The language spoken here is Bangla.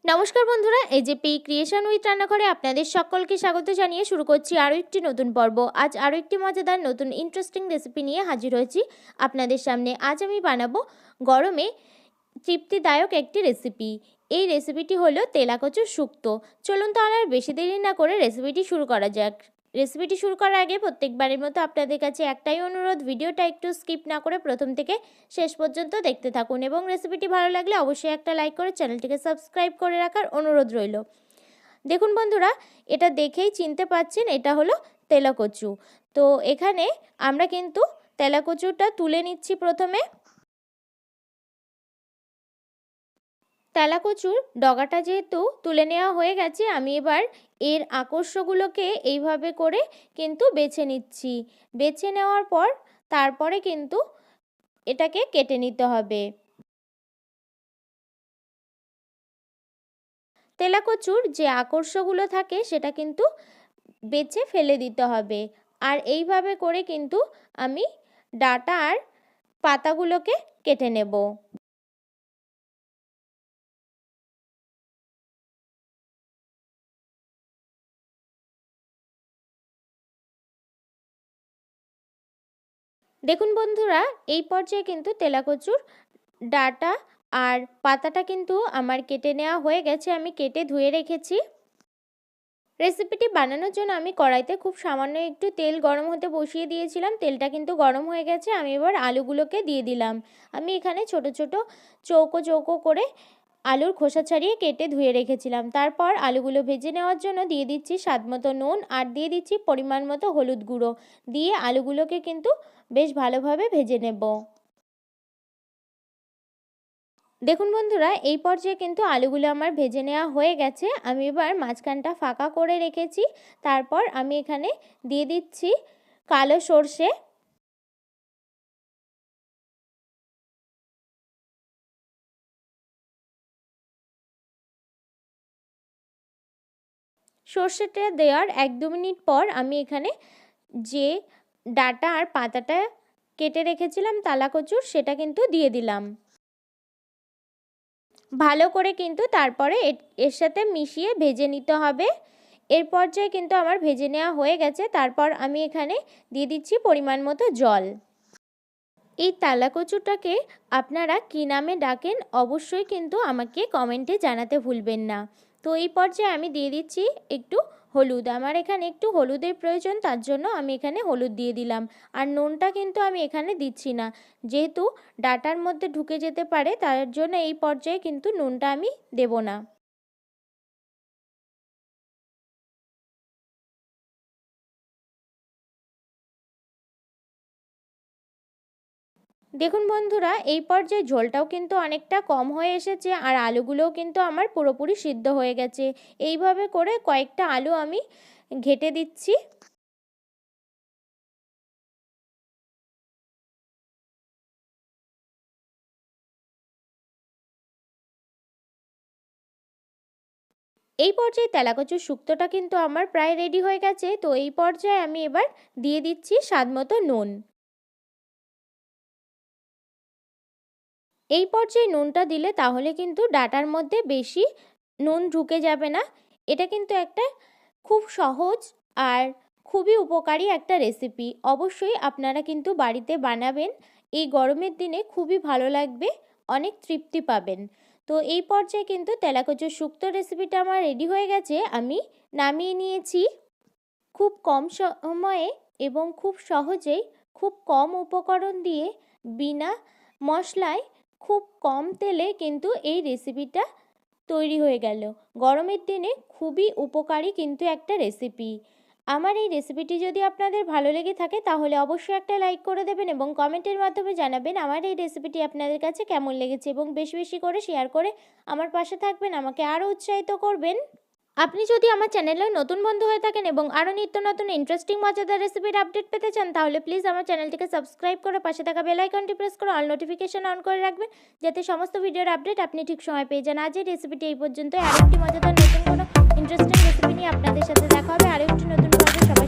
নমস্কার বন্ধুরা, এজেপি ক্রিয়েশন উইথ রান্নাঘরে আপনাদের সকলকে স্বাগত জানিয়ে শুরু করছি আরও একটি নতুন পর্ব। আজ আরও একটি মজাদার নতুন ইন্টারেস্টিং রেসিপি নিয়ে হাজির হয়েছি আপনাদের সামনে। আজ আমি বানাবো গরমে তৃপ্তিদায়ক একটি রেসিপি। এই রেসিপিটি হলো তেলাকচুর শুক্তো। চলুন তাহলে আর বেশি দেরি না করে রেসিপিটি শুরু করা যাক। রেসিপিটি শুরু করার আগে প্রত্যেকবারের মতো আপনাদের কাছে একটাই অনুরোধ, ভিডিওটা একটু স্কিপ না করে প্রথম থেকে শেষ পর্যন্ত দেখতে থাকুন এবং রেসিপিটি ভালো লাগলে অবশ্যই একটা লাইক করে চ্যানেলটিকে সাবস্ক্রাইব করে রাখার অনুরোধ রইল। দেখুন বন্ধুরা, এটা দেখেই চিনতে পাচ্ছেন এটা হলো তেলাকচু। তো এখানে আমরা কিন্তু তেলাকচুটা তুলে নিচ্ছি। প্রথমে তেলাকচুর ডগাটা যেহেতু তুলে নেওয়া হয়ে গেছে, আমি এবার এর আকর্ষগুলোকে এইভাবে করে কিন্তু বেছে নিচ্ছি। বেছে নেওয়ার পর তারপরে কিন্তু এটাকে কেটে নিতে হবে। তেলাকচুর যে আকর্ষগুলো থাকে সেটা কিন্তু বেছে ফেলে দিতে হবে। আর এইভাবে করে কিন্তু আমি ডাঁটা আর পাতাগুলোকে কেটে নেব। দেখুন বন্ধুরা, এই পর্যায়ে কিন্তু তেলাকচুর ডাঁটা আর পাতাটা কিন্তু আমার কেটে নেওয়া হয়ে গেছে। আমি কেটে ধুয়ে রেখেছি। রেসিপিটি বানানোর জন্য আমি কড়াইতে খুব সামান্য একটু তেল গরম হতে বসিয়ে দিয়েছিলাম। তেলটা কিন্তু গরম হয়ে গেছে। আমি এবার আলুগুলোকে দিয়ে দিলাম। আমি এখানে ছোট ছোট চৌকো চৌকো করে আলুর খোসা ছাড়িয়ে কেটে ধুয়ে রেখেছিলাম। তারপর আলুগুলো ভেজে নেওয়ার জন্য দিয়ে দিচ্ছি স্বাদমতো নুন আর দিয়ে দিচ্ছি পরিমাণ মতো হলুদ গুঁড়ো। দিয়ে আলুগুলোকে কিন্তু বেশ ভালোভাবে ভেজে নেব। দেখুন বন্ধুরা, এই পর্যায়ে কিন্তু আলুগুলো আমার ভেজে নেওয়া হয়ে গেছে। আমি এবার মাঝখানটা ফাঁকা করে রেখেছি। তারপর আমি এখানে দিয়ে দিচ্ছি কালো সর্ষে, সর্ষেটা দেওয়ার 1-2 মিনিট পর আমি এখানে যে ডাঁটা আর পাতাটা কেটে রেখেছিলাম তেলাকচুর, সেটা কিন্তু দিয়ে দিলাম। ভালো করে কিন্তু তারপরে এর সাথে মিশিয়ে ভেজে নিতে হবে। এর পর্যায়ে কিন্তু আমার ভেজে নেওয়া হয়ে গেছে। তারপর আমি এখানে দিয়ে দিচ্ছি পরিমাণ মতো জল। এই তেলাকচুটাকে আপনারা কী নামে ডাকেন অবশ্যই কিন্তু আমাকে কমেন্টে জানাতে ভুলবেন না। তো এই পর্যায়ে আমি দিয়ে দিচ্ছি একটু হলুদ। আমার এখানে একটু হলুদের প্রয়োজন, তার জন্য আমি এখানে হলুদ দিয়ে দিলাম। আর নুনটা কিন্তু আমি এখানে দিচ্ছি না, যেহেতু ডাঁটার মধ্যে ঢুকে যেতে পারে, তার জন্য এই পর্যায়ে কিন্তু নুনটা আমি দেব না। দেখুন বন্ধুরা, এই পর্যায়ে ঝোলটাও কিন্তু অনেকটা কম হয়ে এসেছে আর আলুগুলোও কিন্তু আমার পুরোপুরি সিদ্ধ হয়ে গেছে। এইভাবে করে কয়েকটা আলু আমি ঘেঁটে দিচ্ছি। এই পর্যায়ে তেলাকচুর শুক্তোটা কিন্তু আমার প্রায় রেডি হয়ে গেছে। তো এই পর্যায়ে আমি এবার দিয়ে দিচ্ছি স্বাদমতো নুন। এই পর্যায়ে নুনটা দিলে তাহলে কিন্তু ডাঁটার মধ্যে বেশি নুন ঢুকে যাবে না। এটা কিন্তু একটা খুব সহজ আর খুবই উপকারী একটা রেসিপি। অবশ্যই আপনারা কিন্তু বাড়িতে বানাবেন। এই গরমের দিনে খুবই ভালো লাগবে, অনেক তৃপ্তি পাবেন। তো এই পর্যায়ে কিন্তু তেলাকচুর শুক্তো রেসিপিটা আমার রেডি হয়ে গেছে। আমি নামিয়ে নিয়েছি। খুব কম সময়ে এবং খুব সহজেই খুব কম উপকরণ দিয়ে বিনা মশলায় খুব কম তেলে কিন্তু এই রেসিপিটা তৈরি হয়ে গেল। গরমের দিনে খুবই উপকারী কিন্তু একটা রেসিপি। আমার এই রেসিপিটি যদি আপনাদের ভালো লেগে থাকে তাহলে অবশ্যই একটা লাইক করে দেবেন এবং কমেন্টের মাধ্যমে জানাবেন আমার এই রেসিপিটি আপনাদের কাছে কেমন লেগেছে এবং বেশি বেশি করে শেয়ার করে আমার পাশে থাকবেন, আমাকে আরও উৎসাহিত করবেন। আপনি যদি আমার চ্যানেলে নতুন বন্ধু হয়ে থাকেন এবং আরও নিত্য নতুন ইন্টারেস্টিং মজাদার রেসিপির আপডেট পেতে চান তাহলে প্লিজ আমার চ্যানেলটিকে সাবস্ক্রাইব করে পাশে থাকা বেল আইকনটি প্রেস করে অল নোটিফিকেশন অন করে রাখবেন, যাতে সমস্ত ভিডিওর আপডেট আপনি ঠিক সময় পেয়ে যান। আজ এই রেসিপিটি এই পর্যন্তই। আরেকটি মজাদার নতুন কোনো ইন্টারেস্টিং রেসিপি নিয়ে আপনাদের সাথে দেখা হবে আরেকটি নতুন পর্বে। সবাই